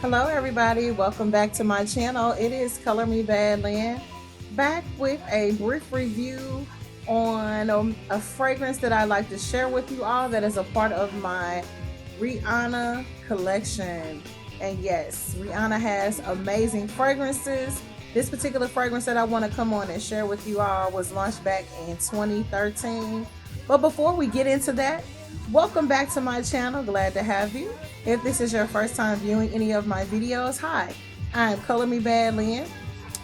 Hello everybody, welcome back to my channel. It is Color Me Badland, back with a brief review on a fragrance that I like to share with you all that is a part of my Rihanna collection. And yes, Rihanna has amazing fragrances. This particular fragrance that I want to come on and share with you all was launched back in 2013. But before we get into that, welcome back to my channel. Glad to have you. If this is your first time viewing any of my videos, hi, I'm Color Me Badland.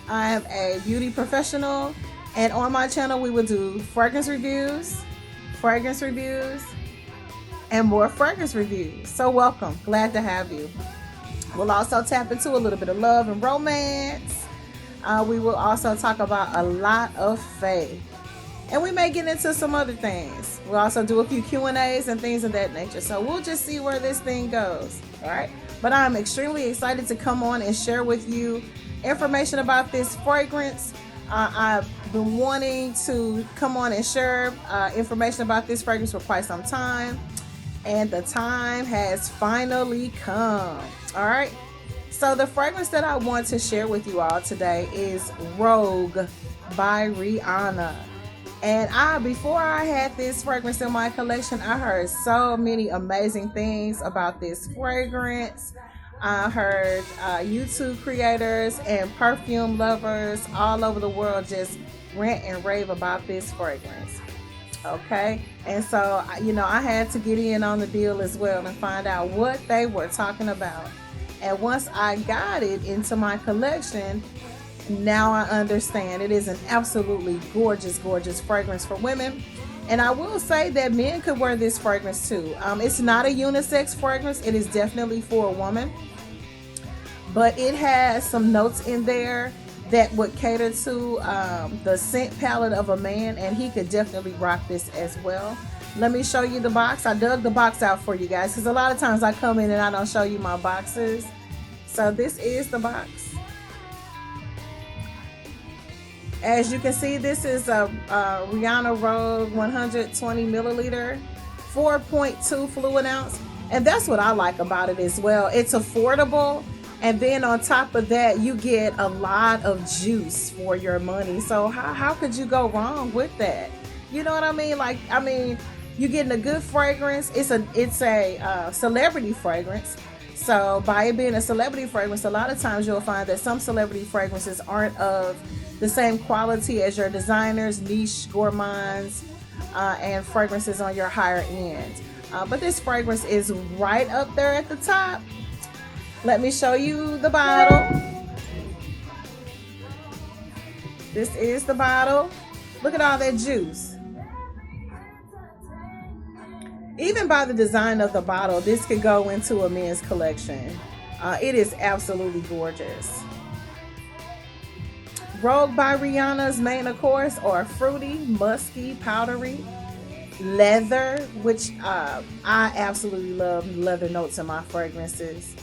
I am a beauty professional, and on my channel we will do fragrance reviews, and more fragrance reviews. So welcome, glad to have you. We'll also tap into a little bit of love and romance. We will also talk about a lot of faith. And we may get into some other things. We'll also do a few Q&As and things of that nature. So we'll just see where this thing goes. All right. But I'm extremely excited to come on and share with you information about this fragrance. I've been wanting to come on and share information about this fragrance for quite some time. And the time has finally come. All right. So the fragrance that I want to share with you all today is Rogue by Rihanna. And before I had this fragrance in my collection, I heard so many amazing things about this fragrance. I heard YouTube creators and perfume lovers all over the world just rant and rave about this fragrance. Okay, and so I had to get in on the deal as well and find out what they were talking about. And once I got it into my collection, now I understand it is an absolutely gorgeous fragrance for women. And I will say that men could wear this fragrance too. It's not a unisex fragrance. It is definitely for a woman, but it has some notes in there that would cater to the scent palette of a man, and he could definitely rock this as well. Let me show you the box. I dug the box out for you guys because a lot of times I come in and I don't show you my boxes. So this is the box. As you can see, this is a Rihanna Rogue 120 milliliter, 4.2 fluid ounce. And that's what I like about it as well. It's affordable. And then on top of that, you get a lot of juice for your money. So how could you go wrong with that? You know what I mean? You're getting a good fragrance. It's a celebrity fragrance. So by it being a celebrity fragrance, a lot of times you'll find that some celebrity fragrances aren't of the same quality as your designers, niche gourmands, and fragrances on your higher end. But this fragrance is right up there at the top. Let me show you the bottle. This is the bottle. Look at all that juice. Even by the design of the bottle, this could go into a men's collection. It is absolutely gorgeous. Rogue by Rihanna's main accords are fruity, musky, powdery, leather, which I absolutely love leather notes in my fragrances,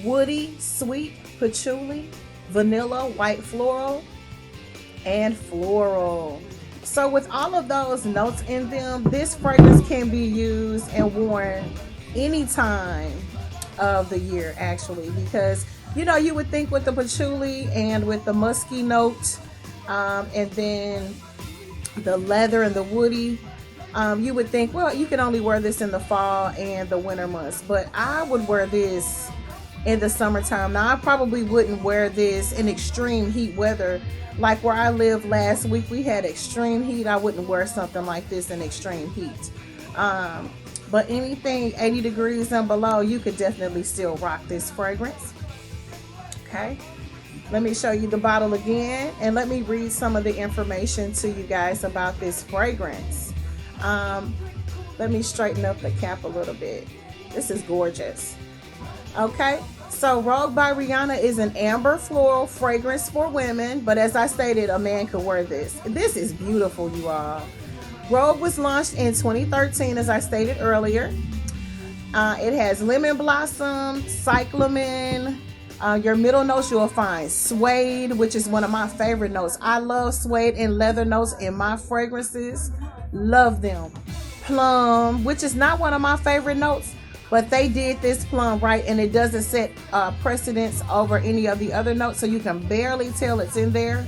woody, sweet, patchouli, vanilla, white floral, and floral. So with all of those notes in them, this fragrance can be used and worn any time of the year, actually, because you would think with the patchouli and with the musky note, and then the leather and the woody, you would think, well, you can only wear this in the fall and the winter months. But I would wear this in the summertime. Now, I probably wouldn't wear this in extreme heat weather. Like where I lived last week, we had extreme heat. I wouldn't wear something like this in extreme heat. But anything 80 degrees and below, you could definitely still rock this fragrance. Okay, let me show you the bottle again, and let me read some of the information to you guys about this fragrance. Let me straighten up the cap a little bit. This is gorgeous. Okay, so Rogue by Rihanna is an amber floral fragrance for women, but as I stated, a man could wear this. This is beautiful, you all. Rogue was launched in 2013, as I stated earlier. It has lemon blossom, cyclamen. Your middle notes, you'll find suede, which is one of my favorite notes. I love suede and leather notes in my fragrances. Love them. Plum, which is not one of my favorite notes, but they did this plum right, and it doesn't set precedence over any of the other notes, so you can barely tell it's in there.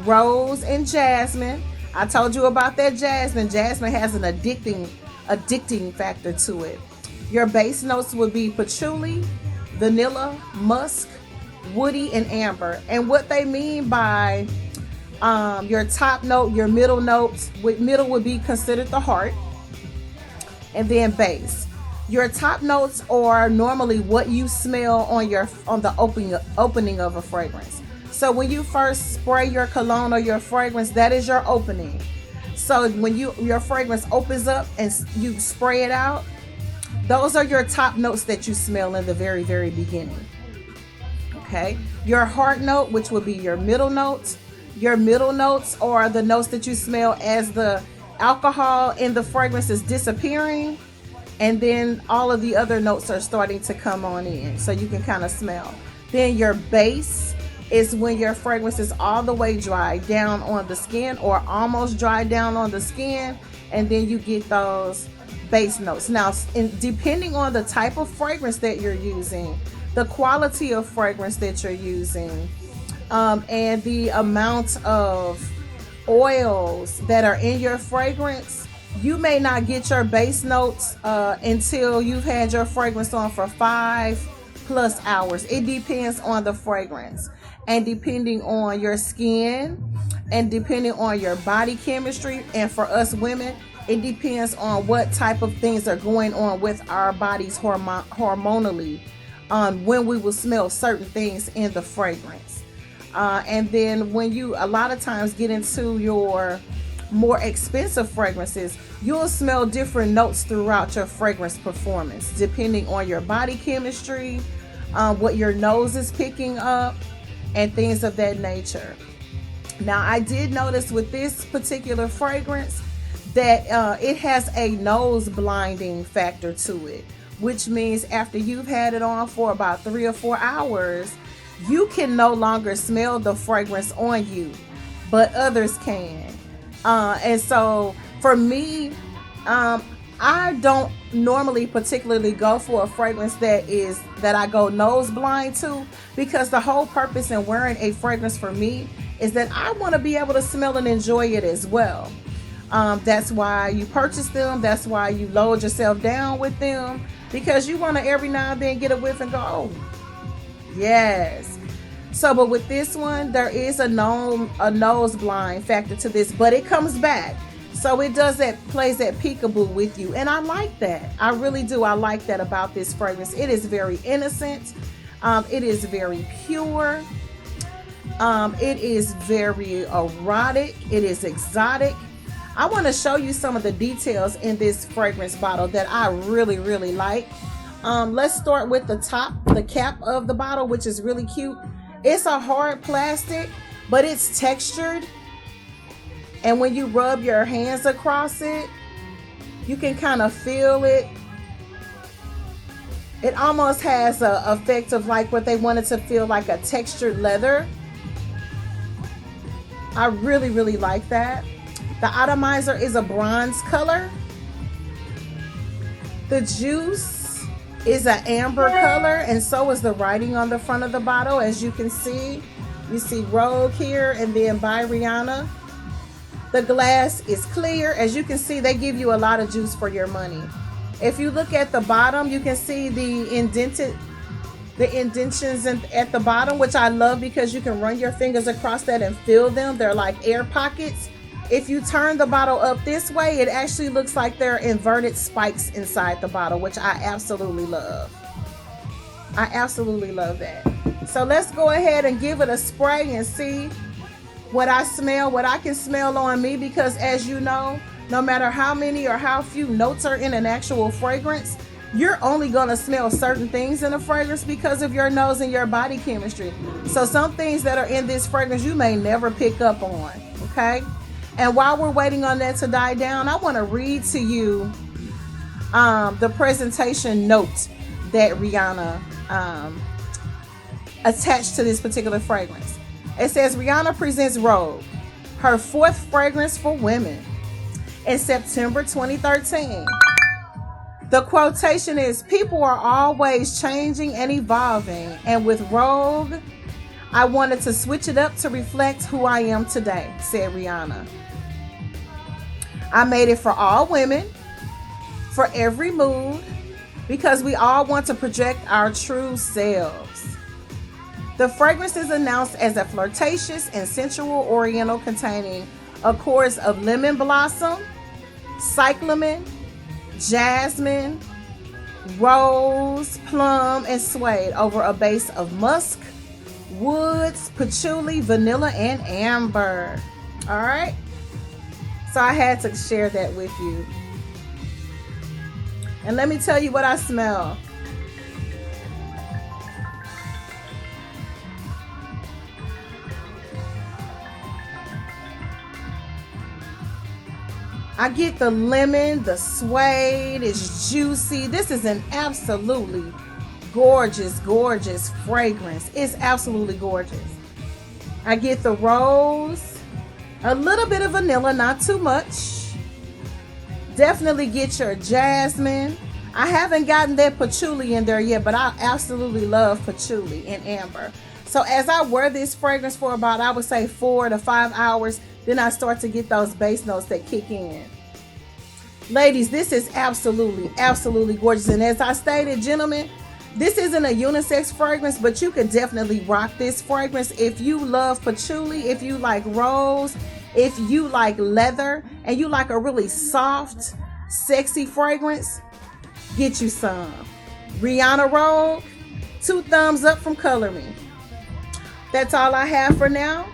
Rose and jasmine. I told you about that jasmine. Jasmine has an addicting factor to it. Your base notes would be patchouli, vanilla, musk, woody, and amber. And what they mean by your top note, your middle notes, middle would be considered the heart, and then base. Your top notes are normally what you smell on the opening of a fragrance. So when you first spray your cologne or your fragrance, that is your opening. So when your fragrance opens up and you spray it out, those are your top notes that you smell in the very, very beginning. Okay. Your heart note, which would be your middle notes. Your middle notes are the notes that you smell as the alcohol in the fragrance is disappearing, and then all of the other notes are starting to come on in, so you can kind of smell. Then your base is when your fragrance is all the way dry down on the skin, or almost dry down on the skin, and then you get those base notes. Now, depending on the type of fragrance that you're using, the quality of fragrance that you're using, and the amount of oils that are in your fragrance, you may not get your base notes until you've had your fragrance on for 5+ hours. It depends on the fragrance, and depending on your skin, and depending on your body chemistry. And for us women, it depends on what type of things are going on with our bodies hormonally, when we will smell certain things in the fragrance. And then when you a lot of times get into your more expensive fragrances, you'll smell different notes throughout your fragrance performance, depending on your body chemistry, what your nose is picking up, and things of that nature. Now, I did notice with this particular fragrance that it has a nose blinding factor to it, which means after you've had it on for about 3 or 4 hours, you can no longer smell the fragrance on you, but others can. And so for me, I don't normally particularly go for a fragrance that I go nose blind to, because the whole purpose in wearing a fragrance for me is that I want to be able to smell and enjoy it as well. That's why you purchase them. That's why you load yourself down with them, because you want to every now and then get a whiff and go, oh, yes. So, but with this one, there is a nose blind factor to this, but it comes back. So it plays that peekaboo with you. And I like that. I really do. I like that about this fragrance. It is very innocent. It is very pure. It is very erotic. It is exotic. I want to show you some of the details in this fragrance bottle that I really, really like. Let's start with the cap of the bottle, which is really cute. It's a hard plastic, but it's textured. And when you rub your hands across it, you can kind of feel it. It almost has an effect of like what they wanted to feel like a textured leather. I really, really like that. The atomizer is a bronze color. The juice is an amber color, and so is the writing on the front of the bottle. As you can see, you see Rogue here, and then by Rihanna. The glass is clear. As you can see, they give you a lot of juice for your money. If you look at the bottom, you can see the indentions at the bottom, which I love because you can run your fingers across that and feel them. They're like air pockets. If you turn the bottle up this way, it actually looks like there are inverted spikes inside the bottle, which I absolutely love. I absolutely love that. So let's go ahead and give it a spray and see what I smell, what I can smell on me, because as you know, no matter how many or how few notes are in an actual fragrance, you're only going to smell certain things in a fragrance because of your nose and your body chemistry. So some things that are in this fragrance you may never pick up on, okay? And while we're waiting on that to die down, I want to read to you the presentation note that Rihanna attached to this particular fragrance. It says, Rihanna presents Rogue, her 4th fragrance for women. In September 2013, The quotation is, people are always changing and evolving. And with Rogue, I wanted to switch it up to reflect who I am today, said Rihanna. I made it for all women, for every mood, because we all want to project our true selves. The fragrance is announced as a flirtatious and sensual oriental containing accords of lemon blossom, cyclamen, jasmine, rose, plum, and suede over a base of musk, woods, patchouli, vanilla, and amber. All right. So I had to share that with you. And let me tell you what I smell. I get the lemon, the suede, it's juicy. This is an absolutely gorgeous, gorgeous fragrance. It's absolutely gorgeous. I get the rose, a little bit of vanilla, not too much. Definitely get your jasmine. I haven't gotten that patchouli in there yet, but I absolutely love patchouli and amber. So as I wear this fragrance for about, I would say 4 to 5 hours, then I start to get those base notes that kick in. Ladies, this is absolutely, absolutely gorgeous. And as I stated, gentlemen, this isn't a unisex fragrance, but you could definitely rock this fragrance. If you love patchouli, if you like rose, if you like leather, and you like a really soft, sexy fragrance, get you some. Rihanna Rogue, 2 thumbs up from Color Me. That's all I have for now.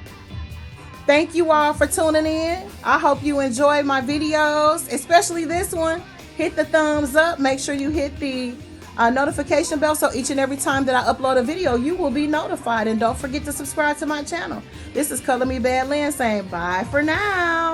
Thank you all for tuning in. I hope you enjoyed my videos, especially this one. Hit the thumbs up. Make sure you hit the notification bell so each and every time that I upload a video, you will be notified. And don't forget to subscribe to my channel. This is Color Me Bad Lynn saying bye for now.